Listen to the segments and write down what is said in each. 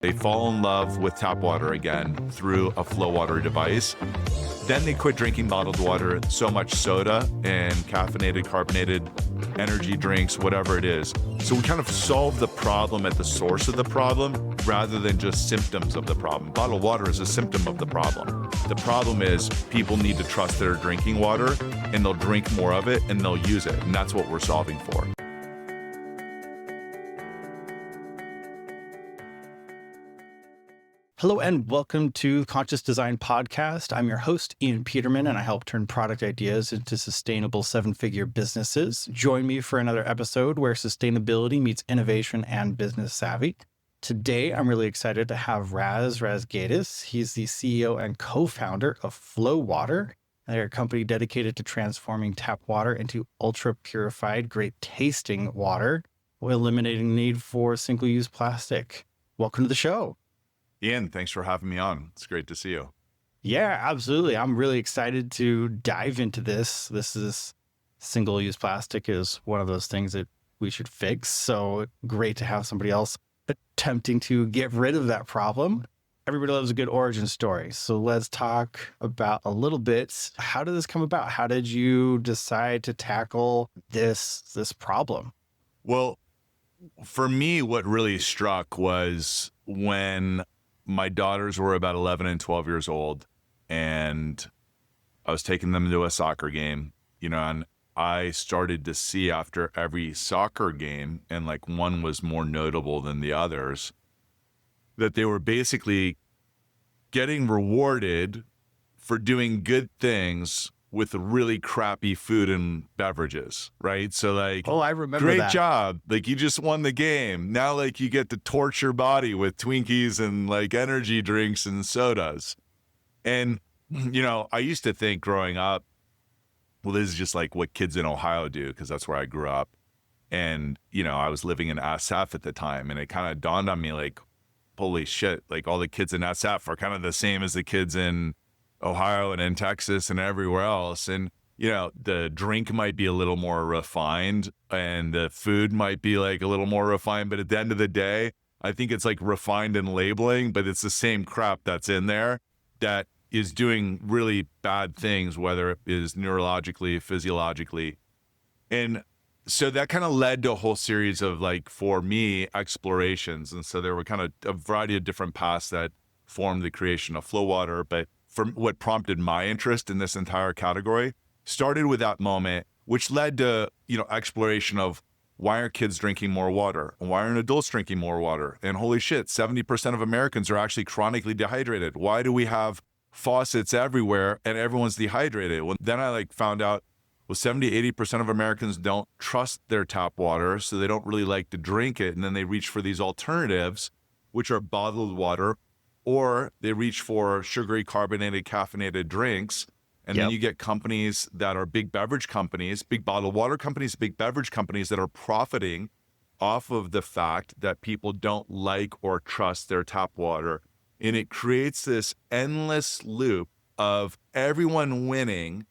They fall in love with tap water again through a FloWater device. Then they quit drinking bottled water, so much soda and caffeinated, carbonated energy drinks, whatever it is. So we kind of solve the problem at the source of the problem rather than just symptoms of the problem. Bottled water is a symptom of the problem. The problem is people need to trust their drinking water, and they'll drink more of it and they'll use it. And that's what we're solving for. Hello and welcome to Conscious Design Podcast. I'm your host, Ian Peterman, and I help turn product ideas into sustainable seven-figure businesses. Join me for another episode where sustainability meets innovation and business savvy. Today, I'm really excited to have Raz Razgadis. He's the CEO and co-founder of FloWater. They're a company dedicated to transforming tap water into ultra-purified, great-tasting water while eliminating the need for single-use plastic. Welcome to the show. Ian, thanks for having me on. It's great to see you. Yeah, absolutely. I'm really excited to dive into this. This is single-use plastic is one of those things that we should fix. So great to have somebody else attempting to get rid of that problem. Everybody loves a good origin story. So let's talk about a little bit. How did this come about? How did you decide to tackle this problem? Well, for me, what really struck was when my daughters were about 11 and 12 years old, and I was taking them to a soccer game, and I started to see after every soccer game, and like one was more notable than the others, that they were basically getting rewarded for doing good things with really crappy food and beverages, right? So like, oh, I remember great that. job. Like you just won the game. Now like you get to torch your body with Twinkies and like energy drinks and sodas. And, I used to think growing up, well, this is just like what kids in Ohio do because that's where I grew up. And, I was living in SF at the time, and it kind of dawned on me like, holy shit, like all the kids in SF are kind of the same as the kids in Ohio and in Texas and everywhere else. And, the drink might be a little more refined and the food might be like a little more refined. But at the end of the day, I think it's like refined in labeling, but it's the same crap that's in there that is doing really bad things, whether it is neurologically, physiologically. And so that kind of led to a whole series of like, for me, explorations. And so there were kind of a variety of different paths that formed the creation of FloWater. But from what prompted my interest in this entire category started with that moment, which led to, exploration of why are kids drinking more water? And why aren't adults drinking more water? And holy shit, 70% of Americans are actually chronically dehydrated. Why do we have faucets everywhere and everyone's dehydrated? Well, then I found out, 70, 80% of Americans don't trust their tap water, so they don't really like to drink it. And then they reach for these alternatives, which are bottled water, or they reach for sugary, carbonated, caffeinated drinks. And then you get companies that are big beverage companies, big bottled water companies, big beverage companies that are profiting off of the fact that people don't like or trust their tap water. And it creates this endless loop of everyone winning.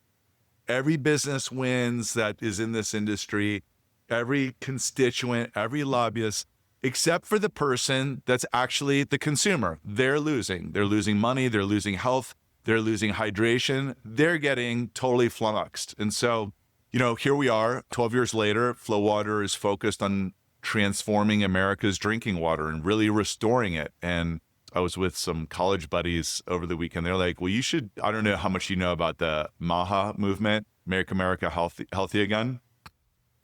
Every business wins that is in this industry, every constituent, every lobbyist, except for the person that's actually the consumer. They're losing. They're losing money. They're losing health. They're losing hydration. They're getting totally flummoxed. And so, here we are 12 years later. FloWater is focused on transforming America's drinking water and really restoring it. And I was with some college buddies over the weekend. They're like, well, you should, I don't know how much you know about the MAHA movement, Make America Healthy Again.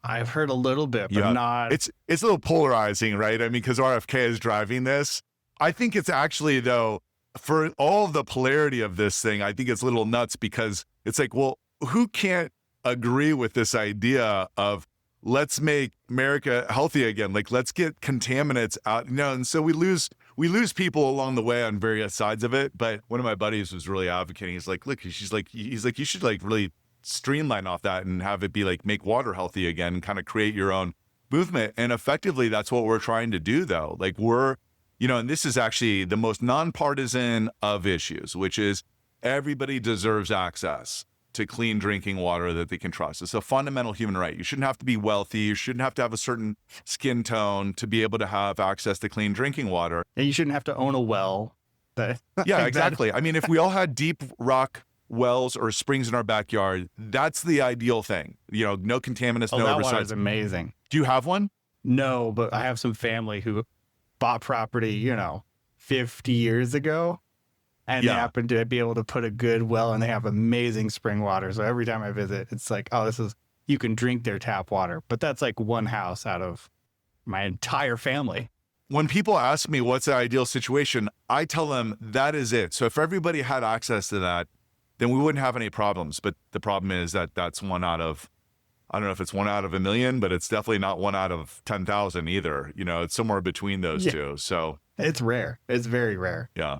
I've heard a little bit, but not. It's a little polarizing, right? I mean, because RFK is driving this. I think it's actually, though, for all of the polarity of this thing, I think it's a little nuts because it's like, well, who can't agree with this idea of let's make America healthy again? Like, let's get contaminants out, and so we lose people along the way on various sides of it. But one of my buddies was really advocating. He's like, look, he's like, you should really streamline off that and have it be like, make water healthy again, and kind of create your own movement. And effectively, that's what we're trying to do, though. Like and this is actually the most nonpartisan of issues, which is everybody deserves access to clean drinking water that they can trust. It's a fundamental human right. You shouldn't have to be wealthy. You shouldn't have to have a certain skin tone to be able to have access to clean drinking water. And you shouldn't have to own a well. Yeah, exactly. I mean, if we all had deep rock wells or springs in our backyard, that's the ideal thing. You know, no contaminants, no that herbicides. water is amazing. Do you have one? No, but I have some family who bought property, 50 years ago. And they happen to be able to put a good well, and they have amazing spring water. So every time I visit, it's like, oh, you can drink their tap water. But that's like one house out of my entire family. When people ask me what's the ideal situation, I tell them that is it. So if everybody had access to that, then we wouldn't have any problems. But the problem is that that's one out of, I don't know if it's one out of a million, but it's definitely not one out of 10,000 either. It's somewhere between those two. So it's rare. It's very rare. Yeah.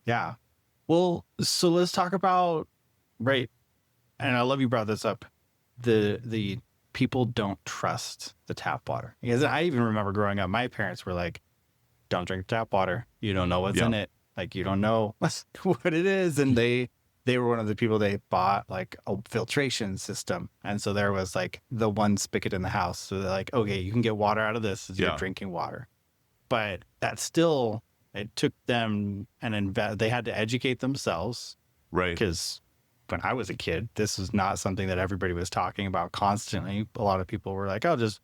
Yeah. Well, so let's talk about, right. And I love you brought this up. The people don't trust the tap water. Because I even remember growing up, my parents were like, don't drink tap water. You don't know what's in it. Like, you don't know what it is. And they were one of the people, they bought like a filtration system. And so there was like the one spigot in the house. So they're like, okay, you can get water out of this as you're drinking water. But that's still, it took them they had to educate themselves. Right. Because when I was a kid, this was not something that everybody was talking about constantly. A lot of people were like, oh, just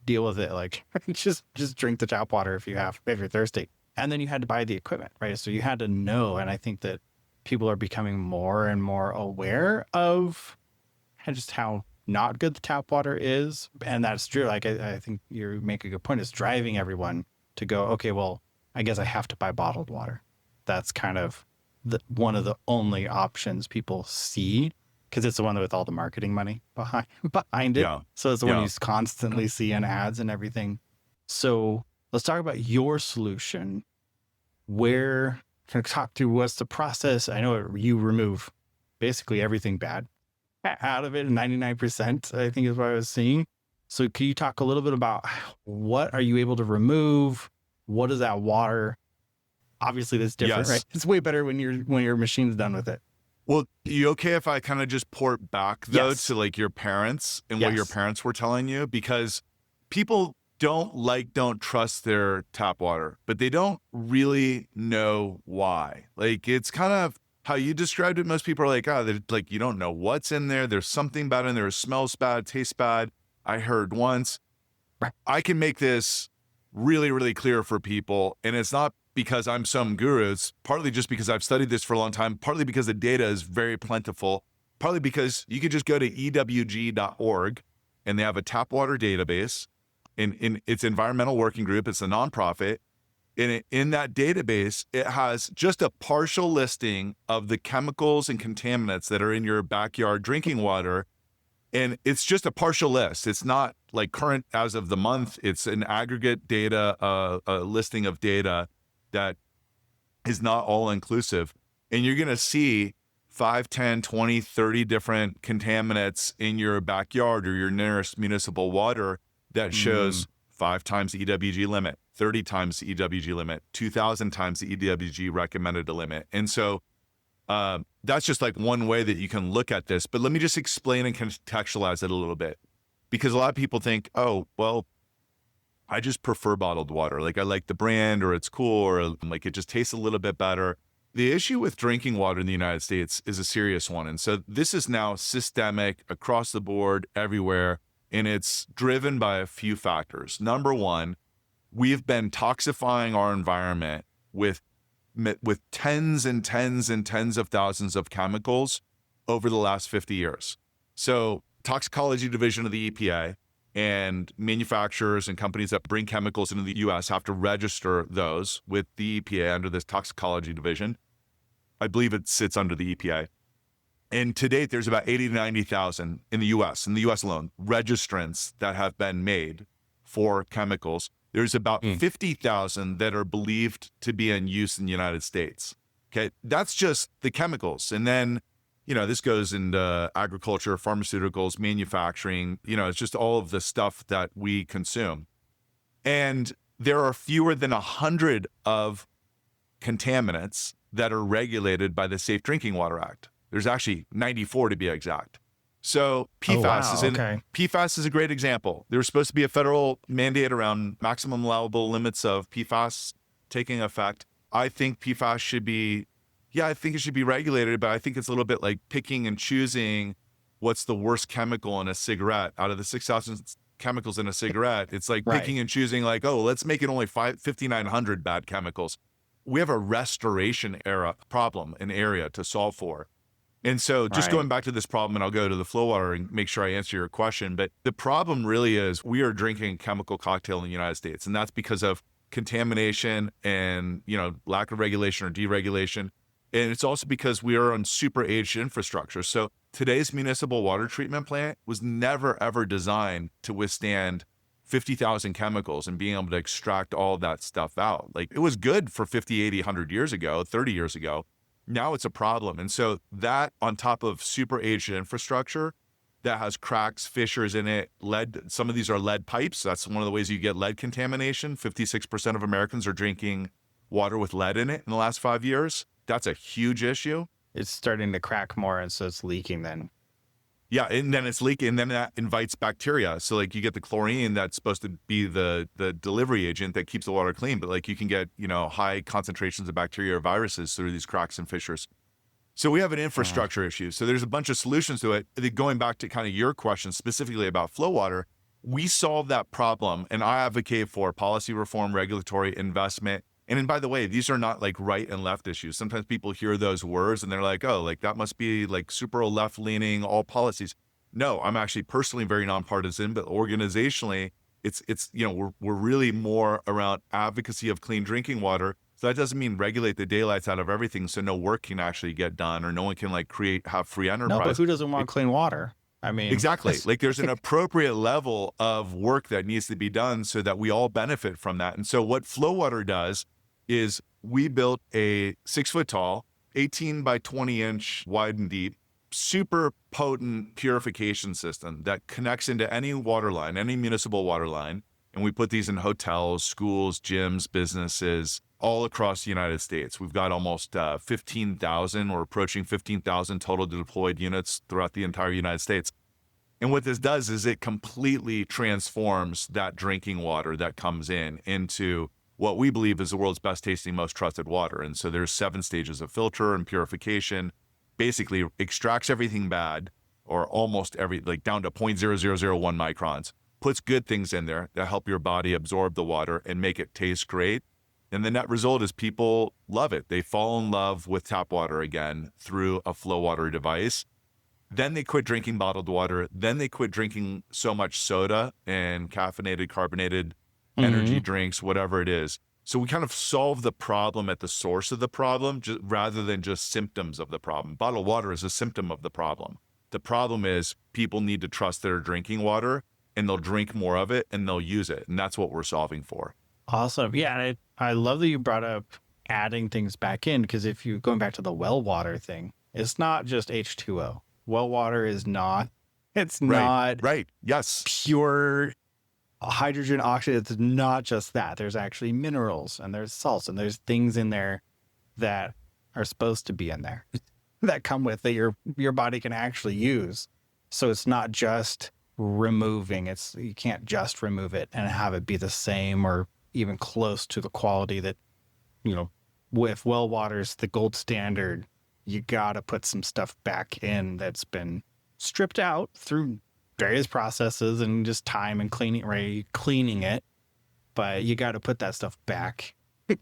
deal with it. Like, just drink the tap water if you're thirsty. And then you had to buy the equipment, right? So you had to know. And I think that people are becoming more and more aware of just how not good the tap water is. And that's true. Like, I think you make a good point. It's driving everyone to go, okay, well, I guess I have to buy bottled water. That's kind of one of the only options people see, because it's the one with all the marketing money behind it. Yeah. So it's the one you constantly see in ads and everything. So let's talk about your solution. Can I talk through what's the process? I know you remove basically everything bad out of it. 99%, I think is what I was seeing. So can you talk a little bit about what are you able to remove? What is that water? Obviously, that's different, right? It's way better when your machine's done with it. Well, you okay if I kind of just port back though to like your parents and what your parents were telling you? Because people don't trust their tap water, but they don't really know why. Like, it's kind of how you described it. Most people are like, you don't know what's in there. There's something bad in there. It smells bad, tastes bad. I heard once. I can make this really, really clear for people. And it's not because I'm some guru. It's partly just because I've studied this for a long time, partly because the data is very plentiful, partly because you could just go to ewg.org and they have a tap water database in its environmental working group. It's a nonprofit. And in that database, it has just a partial listing of the chemicals and contaminants that are in your backyard drinking water. And it's just a partial list. It's not like current as of the month. It's an aggregate data, a listing of data that is not all inclusive. And you're going to see 5, 10, 20, 30 different contaminants in your backyard or your nearest municipal water that shows 5 times the EWG limit, 30 times the EWG limit, 2,000 times the EWG recommended limit. And so that's just like one way that you can look at this. But let me just explain and contextualize it a little bit, because a lot of people think, oh, well, I just prefer bottled water. Like, I like the brand, or it's cool, or like it just tastes a little bit better. The issue with drinking water in the United States is a serious one. And so this is now systemic across the board everywhere. And it's driven by a few factors. Number one, we've been toxifying our environment with tens and tens and tens of thousands of chemicals over the last 50 years. So toxicology division of the EPA and manufacturers and companies that bring chemicals into the US have to register those with the EPA under this toxicology division. I believe it sits under the EPA. And to date, there's about 80 to 90,000 in the US alone, registrants that have been made for chemicals. There's about 50,000 that are believed to be in use in the United States. Okay, that's just the chemicals. And then, this goes into agriculture, pharmaceuticals, manufacturing, it's just all of the stuff that we consume. And there are fewer than 100 of contaminants that are regulated by the Safe Drinking Water Act. There's actually 94 to be exact. So PFAS is a great example. There's supposed to be a federal mandate around maximum allowable limits of PFAS taking effect. I think PFAS should be, I think it should be regulated, but I think it's a little bit like picking and choosing what's the worst chemical in a cigarette. Out of the 6,000 chemicals in a cigarette, it's like picking and choosing like, oh, let's make it only 5,900 bad chemicals. We have a restoration area to solve for. And so just going back to this problem, and I'll go to the FloWater and make sure I answer your question, but the problem really is we are drinking a chemical cocktail in the United States, and that's because of contamination and, lack of regulation or deregulation. And it's also because we are on super aged infrastructure. So today's municipal water treatment plant was never, ever designed to withstand 50,000 chemicals and being able to extract all of that stuff out. Like, it was good for 50, 80, 100 years ago, 30 years ago. Now it's a problem. And so that on top of super aged infrastructure that has cracks, fissures in it, lead, some of these are lead pipes. That's one of the ways you get lead contamination. 56% of Americans are drinking water with lead in it in the last 5 years. That's a huge issue. It's starting to crack more, and so it's leaking then. Yeah, and then it's leaking, and then that invites bacteria. So like you get the chlorine that's supposed to be the delivery agent that keeps the water clean, but like you can get, high concentrations of bacteria or viruses through these cracks and fissures. So we have an infrastructure issue. So there's a bunch of solutions to it. Going back to kind of your question specifically about FloWater, we solve that problem, and I advocate for policy reform, regulatory investment. And then, by the way, these are not like right and left issues. Sometimes people hear those words and they're like, oh, like that must be like super left leaning, all policies. No, I'm actually personally very nonpartisan, but organizationally, it's we're really more around advocacy of clean drinking water. So that doesn't mean regulate the daylights out of everything so no work can actually get done or no one can like have free enterprise. No, but who doesn't want clean water? I mean, exactly. Like there's an appropriate level of work that needs to be done so that we all benefit from that. And so what FloWater does is we built a 6 foot tall, 18 by 20 inch wide and deep, super potent purification system that connects into any water line, any municipal water line. And we put these in hotels, schools, gyms, businesses, all across the United States. We've got almost 15,000 or approaching 15,000 total deployed units throughout the entire United States. And what this does is it completely transforms that drinking water that comes into what we believe is the world's best tasting, most trusted water. And so there's 7 stages of filter and purification, basically extracts everything bad or almost like down to 0.0001 microns, puts good things in there that help your body absorb the water and make it taste great. And the net result is people love it. They fall in love with tap water again through a FloWater device. Then they quit drinking bottled water. Then they quit drinking so much soda and caffeinated, carbonated energy drinks, whatever it is. So we kind of solve the problem at the source of the problem rather than just symptoms of the problem. Bottled water is a symptom of the problem. The problem is people need to trust their drinking water and they'll drink more of it and they'll use it. And that's what we're solving for. Awesome. Yeah. And I love that you brought up adding things back in, because if you going back to the well water thing, it's not just H2O. Well water is not, it's not Yes. pure hydrogen, oxygen. It's not just that. There's actually minerals and there's salts and there's things in there that are supposed to be in there that come with that your body can actually use. So it's not just removing. You can't just remove it and have it be the same or even close to the quality that, with well water's the gold standard. You got to put some stuff back in that's been stripped out through various processes and just time and cleaning it, but you got to put that stuff back in.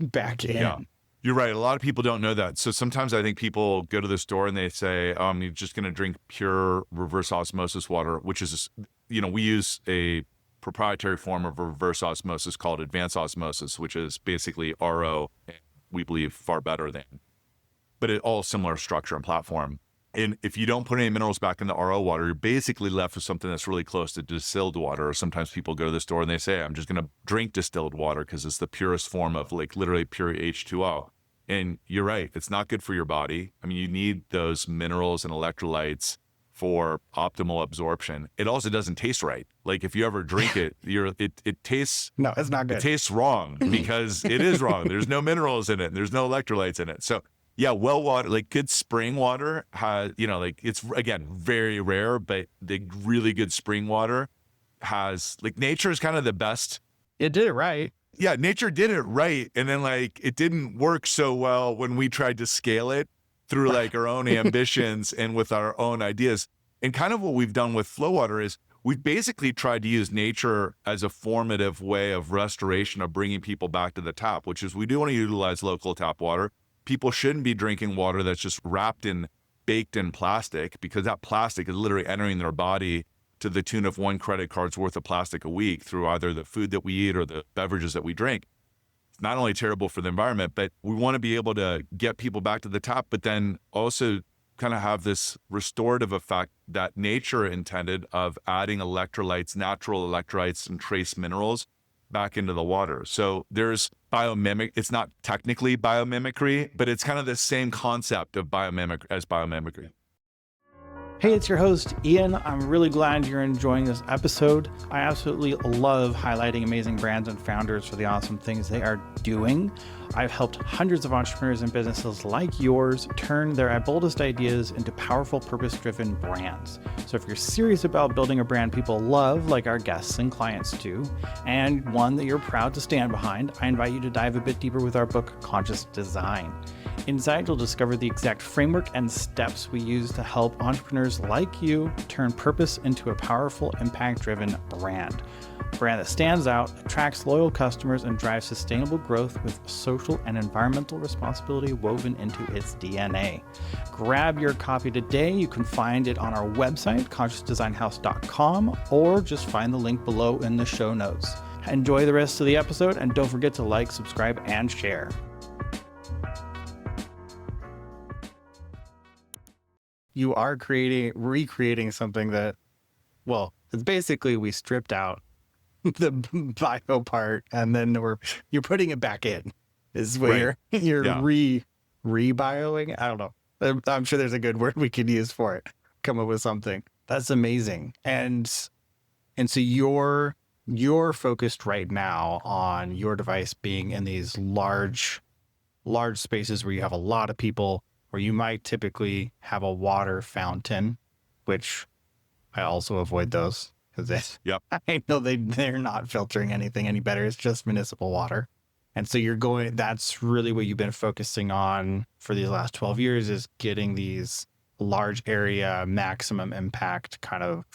Yeah, you're right. A lot of people don't know that. So sometimes I think people go to the store and they say, you're just going to drink pure reverse osmosis water, which is, we use a proprietary form of reverse osmosis called advanced osmosis, which is basically RO, we believe far better than, but it all similar structure and platform. And if you don't put any minerals back in the RO water, you're basically left with something that's really close to distilled water. Or sometimes people go to the store and they say, I'm just going to drink distilled water because it's the purest form of like literally pure H2O. And you're right. It's not good for your body. I mean, you need those minerals and electrolytes for optimal absorption. It also doesn't taste right. Like if you ever drink it, it tastes... No, it's not good. It tastes wrong because it is wrong. There's no minerals in it. And there's no electrolytes in it. So Yeah, well water, like good spring water has, like it's again very rare, but the really good spring water has like nature is kind of the best. It did it right. Yeah, nature did it right. And then like it didn't work so well when we tried to scale it through like our own ambitions and with our own ideas. And kind of what we've done with FloWater is we've basically tried to use nature as a formative way of restoration of bringing people back to the tap, which is we do want to utilize local tap water. People shouldn't be drinking water that's just baked in plastic, because that plastic is literally entering their body to the tune of one credit card's worth of plastic a week through either the food that we eat or the beverages that we drink. It's not only terrible for the environment, but we want to be able to get people back to the tap, but then also kind of have this restorative effect that nature intended of adding electrolytes, natural electrolytes and trace minerals back into the water. So there's it's not technically biomimicry, but it's kind of the same concept of biomimicry. Hey, it's your host, Ian. I'm really glad you're enjoying this episode. I absolutely love highlighting amazing brands and founders for the awesome things they are doing. I've helped hundreds of entrepreneurs and businesses like yours turn their boldest ideas into powerful, purpose-driven brands. So if you're serious about building a brand people love, like our guests and clients do, and one that you're proud to stand behind, I invite you to dive a bit deeper with our book, Conscious Design. Inside, you'll discover the exact framework and steps we use to help entrepreneurs like you turn purpose into a powerful, impact-driven brand. A brand that stands out, attracts loyal customers, and drives sustainable growth with social and environmental responsibility woven into its DNA. Grab your copy today. You can find it on our website, consciousdesignhouse.com, or just find the link below in the show notes. Enjoy the rest of the episode, and don't forget to like, subscribe, and share. You are recreating something that, well, it's basically we stripped out the bio part and then you're putting it back in. Is what Right. you're Yeah. re-bioing. I don't know. I'm sure there's a good word we could use for it. Come up with something. That's amazing. And so you're focused right now on your device being in these large spaces where you have a lot of people, where you might typically have a water fountain, which I also avoid those because Yep. I know they're not filtering anything any better. It's just municipal water. And so that's really what you've been focusing on for these last 12 years, is getting these large area, maximum impact kind of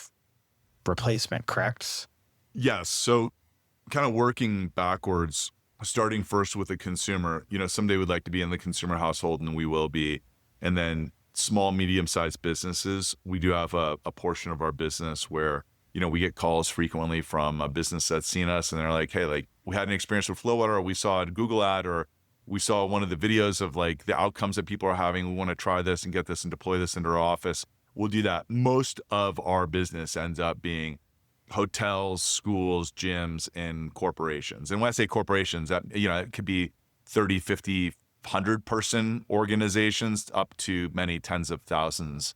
replacement, correct? Yes. So kind of working backwards, starting first with the consumer, someday we'd like to be in the consumer household, and we will be. And then small, medium-sized businesses, we do have a portion of our business where, we get calls frequently from a business that's seen us and they're like, hey, like we had an experience with FloWater, or we saw a Google ad, or we saw one of the videos of like the outcomes that people are having. We want to try this and get this and deploy this into our office. We'll do that. Most of our business ends up being hotels, schools, gyms, and corporations. And when I say corporations, that, it could be 30, 50, 100-person organizations up to many tens of thousands,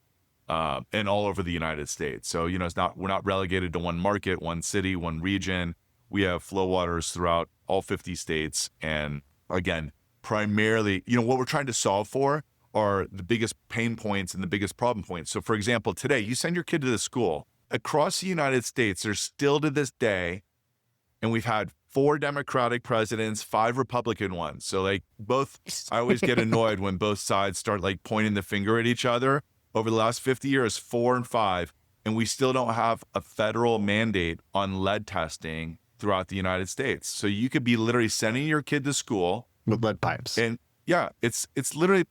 and all over the United States. So, we're not relegated to one market, one city, one region. We have FloWaters throughout all 50 states. And again, primarily, what we're trying to solve for are the biggest pain points and the biggest problem points. So for example, today you send your kid to the school. Across the United States, there's still to this day, and we've had 4 Democratic presidents, 5 Republican ones. So like I always get annoyed when both sides start like pointing the finger at each other. Over the last 50 years, 4 and 5, and we still don't have a federal mandate on lead testing throughout the United States. So you could be literally sending your kid to school With lead pipes. and yeah, it's literally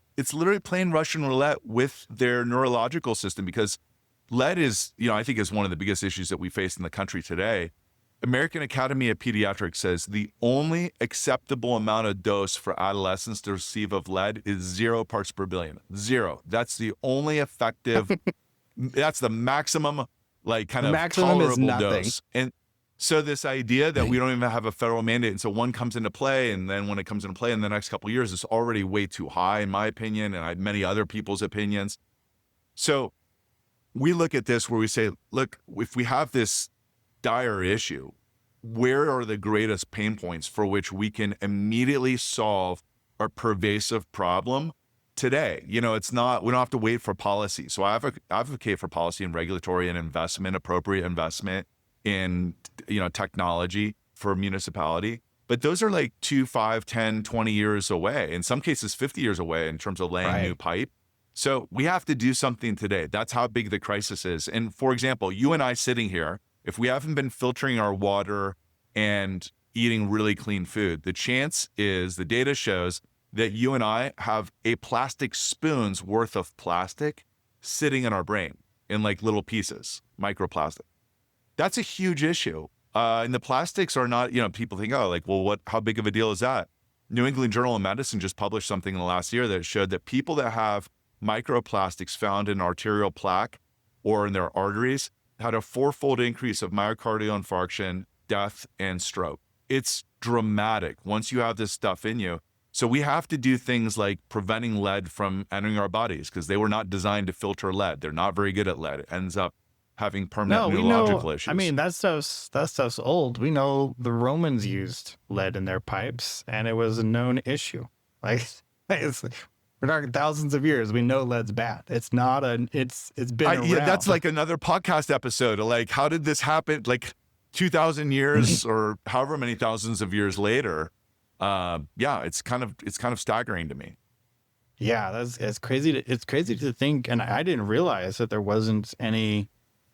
playing Russian roulette with their neurological system, because lead is, I think is one of the biggest issues that we face in the country today. American Academy of Pediatrics says the only acceptable amount of dose for adolescents to receive of lead is 0 parts per billion. 0. That's the only effective, that's the maximum, like kind of Maximum is tolerable nothing. dose. And so this idea that we don't even have a federal mandate, and so one comes into play, and then when it comes into play in the next couple of years, it's already way too high, in my opinion, and many other people's opinions. So we look at this where we say, look, if we have this dire issue, where are the greatest pain points for which we can immediately solve a pervasive problem today. You know, it's not, we don't have to wait for policy. So I advocate for policy and regulatory and investment, appropriate investment in, you know, technology for municipality. But those are like 2, 5, 10, 20 years away. In some cases, 50 years away in terms of laying new pipe. So we have to do something today. That's how big the crisis is. And for example, you and I sitting here, if we haven't been filtering our water and eating really clean food, the chance is, the data shows that you and I have a plastic spoon's worth of plastic sitting in our brain in like little pieces, microplastic. That's a huge issue. And the plastics are not, you know, people think, oh, like, well, how big of a deal is that? New England Journal of Medicine just published something in the last year that showed that people that have microplastics found in arterial plaque or in their arteries had a 4-fold increase of myocardial infarction, death, and stroke. It's dramatic once you have this stuff in you. So we have to do things like preventing lead from entering our bodies because they were not designed to filter lead. They're not very good at lead. It ends up having permanent neurological issues. I mean, that stuff's old. We know the Romans used lead in their pipes, and it was a known issue. Like, we're talking thousands of years. We know lead's bad. It's not it's been around. Yeah, that's like another podcast episode. Like, how did this happen? Like 2,000 years or however many thousands of years later. Yeah, it's kind of staggering to me. Yeah, it's crazy. It's crazy to think, and I didn't realize that there wasn't any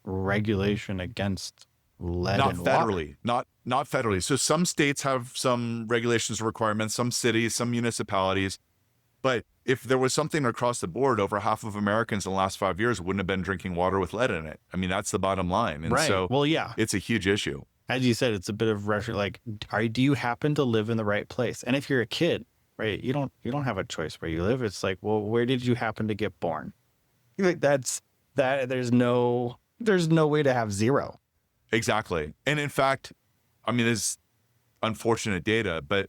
regulation against lead not in federally, water. Not federally. So some states have some regulations or requirements, some cities, some municipalities. But if there was something across the board, over half of Americans in the last 5 years wouldn't have been drinking water with lead in it. I mean, that's the bottom line. And right. So well, yeah, it's a huge issue. As you said, it's a bit of rush. Like, do you happen to live in the right place? And if you're a kid, right, you don't have a choice where you live. It's like, well, where did you happen to get born? Like that. There's no way to have zero. Exactly. And in fact, I mean, there's unfortunate data, but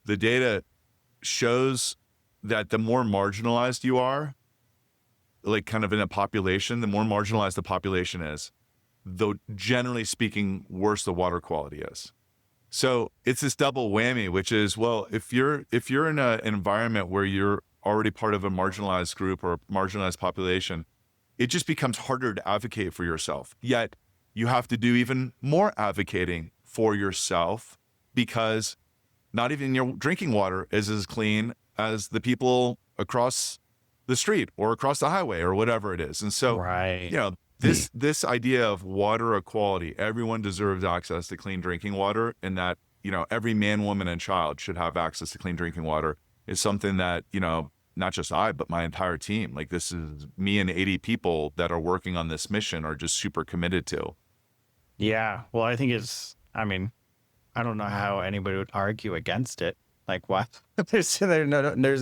the data shows that the more marginalized you are, like kind of in a population, the more marginalized the population is, though generally speaking, worse the water quality is. So it's this double whammy, which is, well, if you're in an environment where you're already part of a marginalized group or a marginalized population, it just becomes harder to advocate for yourself. Yet you have to do even more advocating for yourself because not even your drinking water is as clean as the people across the street or across the highway or whatever it is. And so, right. You know, this idea of water equality, everyone deserves access to clean drinking water, and that, you know, every man, woman, and child should have access to clean drinking water is something that, you know, not just I, but my entire team, like this is me and 80 people that are working on this mission are just super committed to. Yeah. Well, I think I don't know how anybody would argue against it. Like, what? There's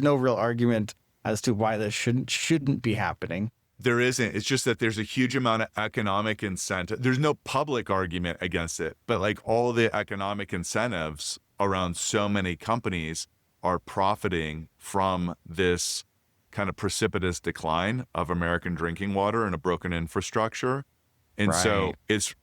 no real argument as to why this shouldn't be happening. There isn't. It's just that there's a huge amount of economic incentive. There's no public argument against it, but like all the economic incentives around so many companies are profiting from this kind of precipitous decline of American drinking water and a broken infrastructure. And so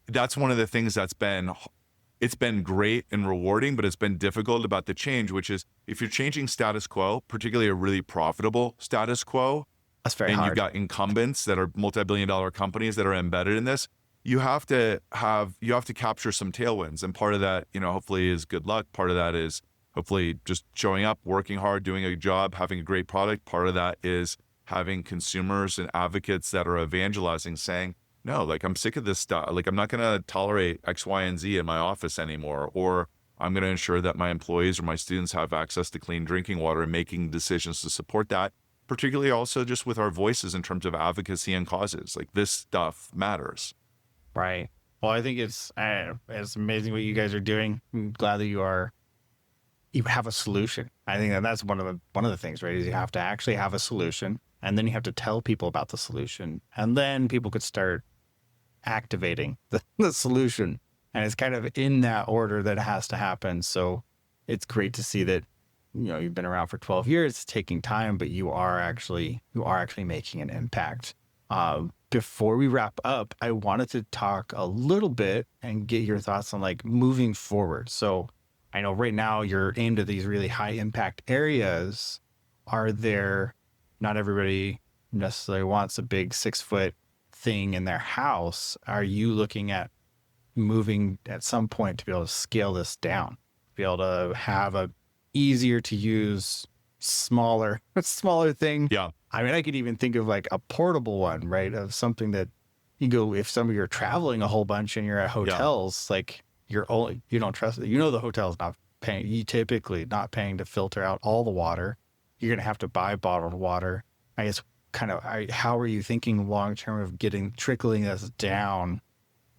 that's one of the things it's been great and rewarding, but it's been difficult about the change, which is if you're changing status quo, particularly a really profitable status quo, that's very hard. You've got incumbents that are multi-billion-dollar companies that are embedded in this, you have to capture some tailwinds. And part of that, you know, hopefully is good luck. Part of that is hopefully just showing up, working hard, doing a job, having a great product. Part of that is having consumers and advocates that are evangelizing, saying, no, like I'm sick of this stuff. Like I'm not going to tolerate X, Y, and Z in my office anymore. Or I'm going to ensure that my employees or my students have access to clean drinking water and making decisions to support that, particularly also just with our voices in terms of advocacy and causes. Like this stuff matters. Right. Well, I think it's amazing what you guys are doing. I'm glad that you have a solution. I think that's one of the things, right? Is you have to actually have a solution, and then you have to tell people about the solution, and then people could start activating the solution. And it's kind of in that order that it has to happen. So it's great to see that, you know, you've been around for 12 years, it's taking time, but you are actually making an impact. Before we wrap up, I wanted to talk a little bit and get your thoughts on like moving forward. So I know right now you're aimed at these really high impact areas. Are there not everybody necessarily wants a big 6-foot thing in their house. Are you looking at moving at some point to be able to scale this down, be able to have a easier to use, smaller thing? Yeah. I mean, I could even think of like a portable one, right? Of something that you go, if some of you're traveling a whole bunch and you're at hotels, like you don't trust it. The hotel's not paying, you typically not paying to filter out all the water. You're going to have to buy bottled water. I guess how are you thinking long term of trickling this down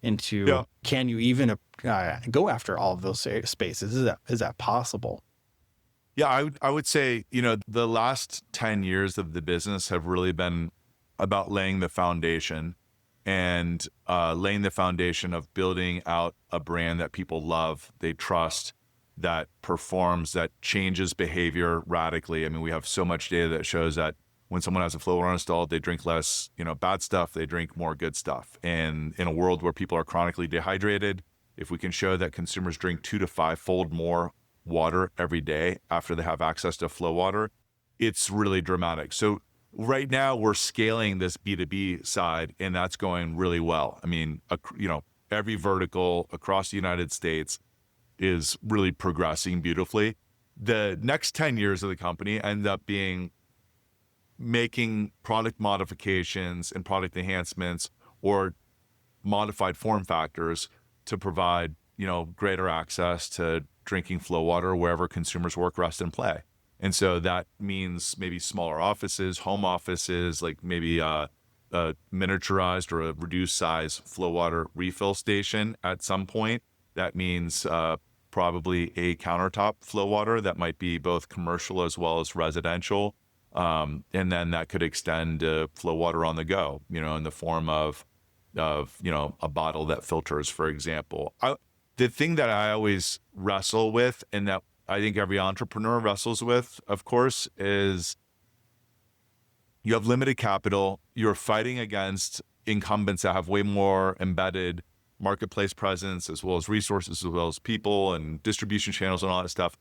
into, can you even go after all of those spaces? Is that possible? Yeah, I would say, the last 10 years of the business have really been about laying the foundation and laying the foundation of building out a brand that people love, they trust, that performs, that changes behavior radically. I mean, we have so much data that shows that when someone has a FloWater installed, they drink less, bad stuff, they drink more good stuff. And in a world where people are chronically dehydrated, if we can show that consumers drink 2 to 5-fold more water every day after they have access to FloWater, it's really dramatic. So right now we're scaling this B2B side, and that's going really well. I mean, every vertical across the United States is really progressing beautifully. The next 10 years of the company end up being making product modifications and product enhancements or modified form factors to provide, greater access to drinking FloWater wherever consumers work, rest, and play. And so that means maybe smaller offices, home offices, like maybe a miniaturized or a reduced size FloWater refill station at some point. That means probably a countertop FloWater that might be both commercial as well as residential. And then that could extend to FloWater on the go, in the form of a bottle that filters, for example. The thing that I always wrestle with, and that I think every entrepreneur wrestles with, of course, is you have limited capital. You're fighting against incumbents that have way more embedded marketplace presence, as well as resources, as well as people and distribution channels and all that stuff.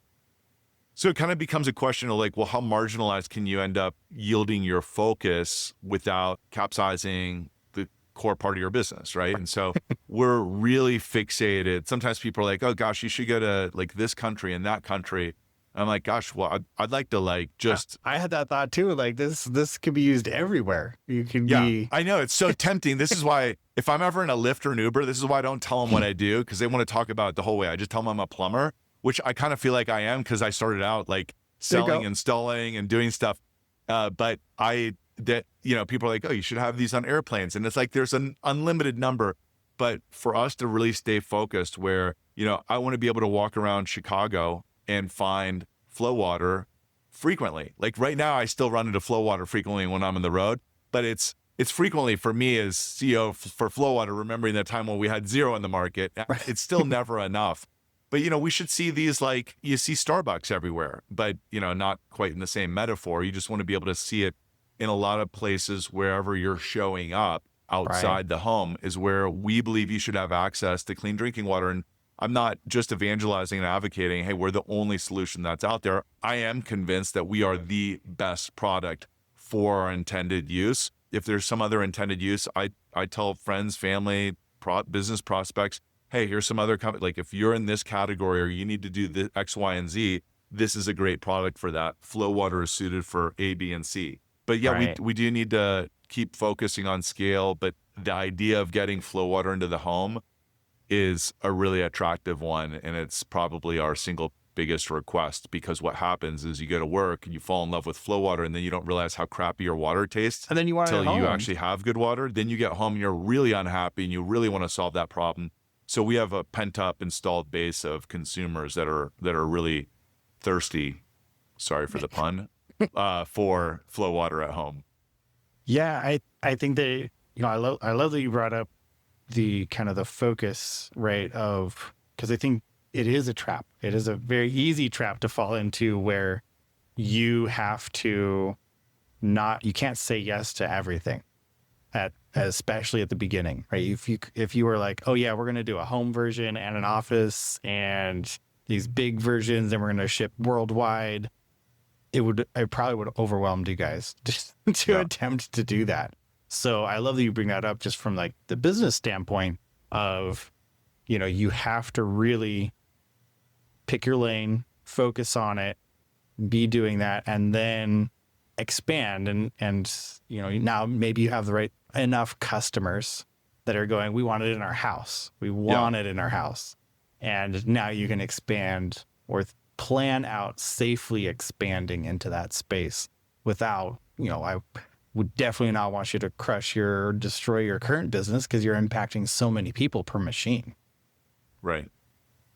So it kind of becomes a question of like, well, how marginalized can you end up yielding your focus without capsizing the core part of your business, right? And so we're really fixated. Sometimes people are like, oh gosh, you should go to like this country and that country. I'm like, gosh, well, I'd like to like just. I had that thought too. Like this could be used everywhere. You can be. I know, it's so tempting. This is why if I'm ever in a Lyft or an Uber, this is why I don't tell them what I do, because they want to talk about it the whole way. I just tell them I'm a plumber, which I kind of feel like I am, because I started out like selling, installing, and doing stuff. But people are like, oh, you should have these on airplanes. And it's like, there's an unlimited number. But for us to really stay focused where, I want to be able to walk around Chicago and find FloWater frequently. Like right now, I still run into FloWater frequently when I'm on the road, but it's frequently for me as CEO for FloWater, remembering that time when we had 0 in the market. It's still never enough. But, we should see these, like you see Starbucks everywhere, but, not quite in the same metaphor. You just want to be able to see it in a lot of places wherever you're showing up outside the home is where we believe you should have access to clean drinking water. And I'm not just evangelizing and advocating, hey, we're the only solution that's out there. I am convinced that we are the best product for our intended use. If there's some other intended use, I tell friends, family, business prospects, hey, here's some other company. Like if you're in this category or you need to do the X, Y, and Z, this is a great product for that. FloWater is suited for A, B, and C. But yeah, we do need to keep focusing on scale. But the idea of getting FloWater into the home is a really attractive one. And it's probably our single biggest request, because what happens is you go to work and you fall in love with FloWater, and then you don't realize how crappy your water tastes. And then you want it until you actually have good water. Then you get home and you're really unhappy and you really want to solve that problem. So we have a pent-up installed base of consumers that are really thirsty, sorry for the pun, for FloWater at home. Yeah, I think that, I love that you brought up the kind of the focus, right, of, because I think it is a trap. It is a very easy trap to fall into, where you have to you can't say yes to everything, especially at the beginning, right? If you were like, oh yeah, we're going to do a home version and an office and these big versions, and we're going to ship worldwide, I probably would have overwhelmed you guys just to attempt to do that. So I love that you bring that up just from like the business standpoint of, you have to really pick your lane, focus on it, be doing that, and then expand. And now maybe you have the right enough customers that are going, we want it in our house. We want it in our house. And now you can expand or plan out safely expanding into that space without, I would definitely not want you to crush or destroy your current business because you're impacting so many people per machine. Right.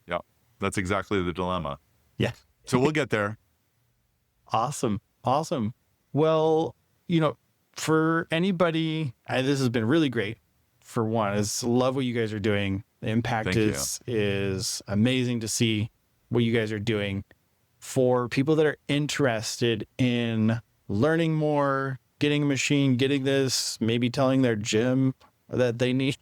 Yeah. That's exactly the dilemma. Yeah. So we'll get there. Awesome. Well, for anybody, this has been really great. For one, is love what you guys are doing. The impact is amazing to see what you guys are doing. For people that are interested in learning more, getting a machine, getting this, maybe telling their gym that they need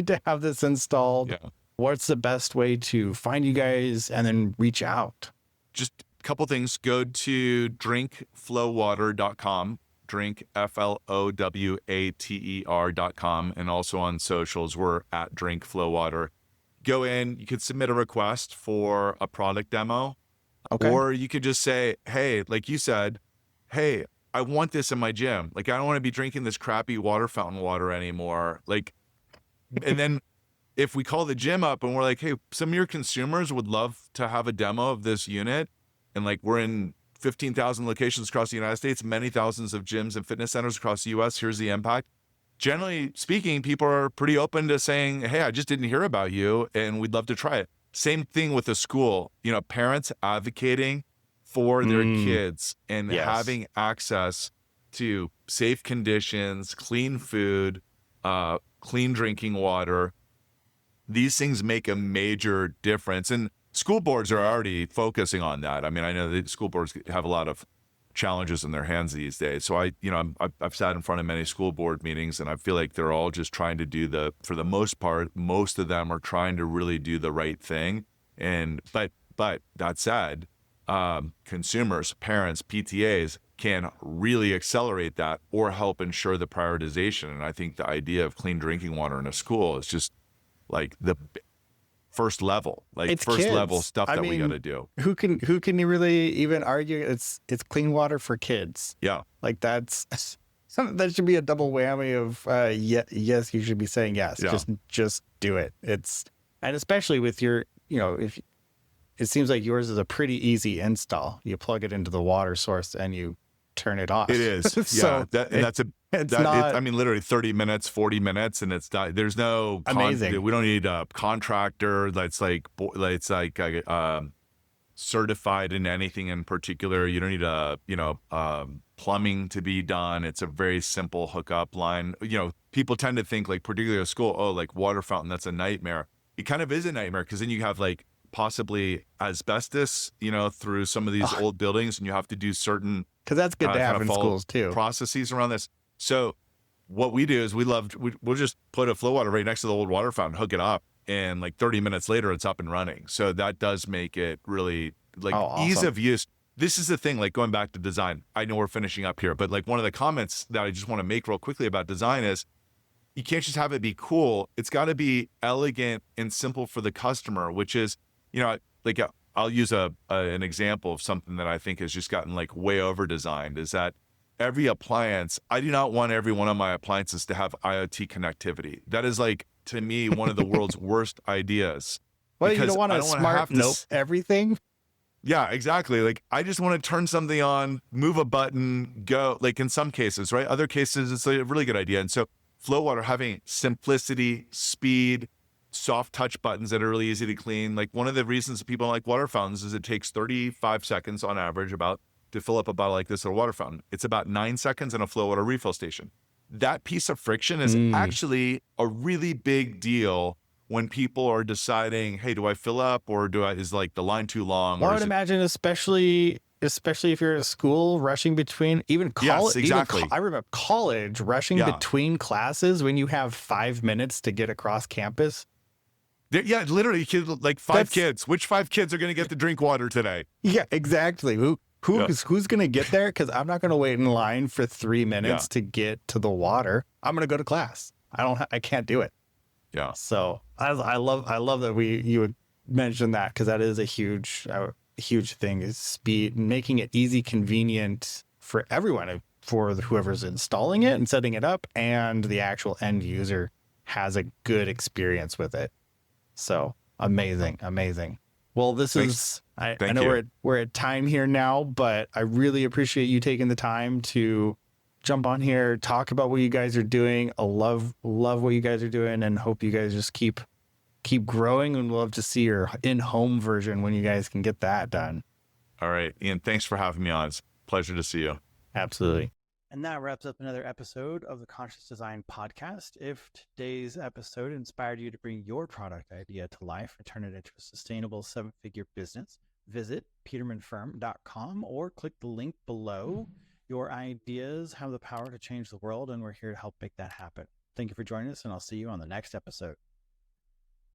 to have this installed. Yeah. What's the best way to find you guys and then reach out? Just a couple things. Go to drinkflowwater.com. Drink FLOWATER.com, and also on socials we're at drinkflowwater. Go in, you could submit a request for a product demo, or you could just say, hey, like you said, hey, I want this in my gym. Like, I don't want to be drinking this crappy water fountain water anymore. Like, and then if we call the gym up and we're like, hey, some of your consumers would love to have a demo of this unit, and like we're in 15,000 locations across the United States, many thousands of gyms and fitness centers across the US. Here's the impact. Generally speaking, people are pretty open to saying, hey, I just didn't hear about you and we'd love to try it. Same thing with the school, parents advocating for their kids and having access to safe conditions, clean food, clean drinking water. These things make a major difference. And school boards are already focusing on that. I mean, I know the school boards have a lot of challenges in their hands these days. So I've sat in front of many school board meetings, and I feel like they're all just trying to for the most part, most of them are trying to really do the right thing. But that said, consumers, parents, PTAs can really accelerate that or help ensure the prioritization. And I think the idea of clean drinking water in a school is just like the first level, level stuff that we got to do. Who can you really even argue it's clean water for kids? Yeah. Like that should be a double whammy of, yes, you should be saying yes. Yeah. Just do it. And especially with your, if it seems like yours is a pretty easy install. You plug it into the water source and you turn it off. It is. So literally 30 minutes, 40 minutes, and it's not, there's no, amazing. We don't need a contractor that's certified in anything in particular. You don't need plumbing to be done. It's a very simple hookup line. People tend to think like, particularly at school, oh, like water fountain, that's a nightmare. It kind of is a nightmare because then you have like possibly asbestos, through some of these old buildings, and you have to do certain, because that's good to have in schools too, processes around this. So what we do is we'll just put a FloWater right next to the old water fountain, hook it up, and like 30 minutes later it's up and running. So that does make it really awesome. Ease of use. This is the thing, like going back to design. I know we're finishing up here, but like one of the comments that I just want to make real quickly about design is you can't just have it be cool. It's got to be elegant and simple for the customer, which is, I'll use an example of something that I think has just gotten like way over designed, is that every appliance, I do not want every one of my appliances to have IoT connectivity. That is like, to me, one of the world's worst ideas. Well, you don't want to smart nope everything. Yeah, exactly. Like, I just want to turn something on, move a button, go, like in some cases, right? Other cases, it's a really good idea. And so FloWater having simplicity, speed, soft touch buttons that are really easy to clean. Like, one of the reasons that people like water fountains is it takes 35 seconds on average to fill up a bottle like this at a water fountain. It's about 9 seconds in a FloWater refill station. That piece of friction is actually a really big deal when people are deciding, hey, do I fill up or is like the line too long? Well, I would imagine, especially if you're at school rushing between even college. Yes, exactly. I remember college rushing between classes when you have 5 minutes to get across campus. Literally, like five kids. Which 5 kids are going to get to drink water today? Yeah, exactly. who's going to get there? Because I'm not going to wait in line for 3 minutes to get to the water. I'm going to go to class. I can't do it. Yeah. So I love that you would mention that, because that is a huge thing, is speed, making it easy, convenient for everyone, for whoever's installing it and setting it up, and the actual end user has a good experience with it. So amazing. Well, I know we're at time here now, but I really appreciate you taking the time to jump on here, talk about what you guys are doing. I love what you guys are doing, and hope you guys just keep growing, and we'll love to see your in-home version when you guys can get that done. All right, Ian, thanks for having me on. It's a pleasure to see you. Absolutely. And that wraps up another episode of the Conscious Design Podcast. If today's episode inspired you to bring your product idea to life and turn it into a sustainable 7-figure business, visit petermanfirm.com or click the link below. Your ideas have the power to change the world, and we're here to help make that happen. Thank you for joining us, and I'll see you on the next episode.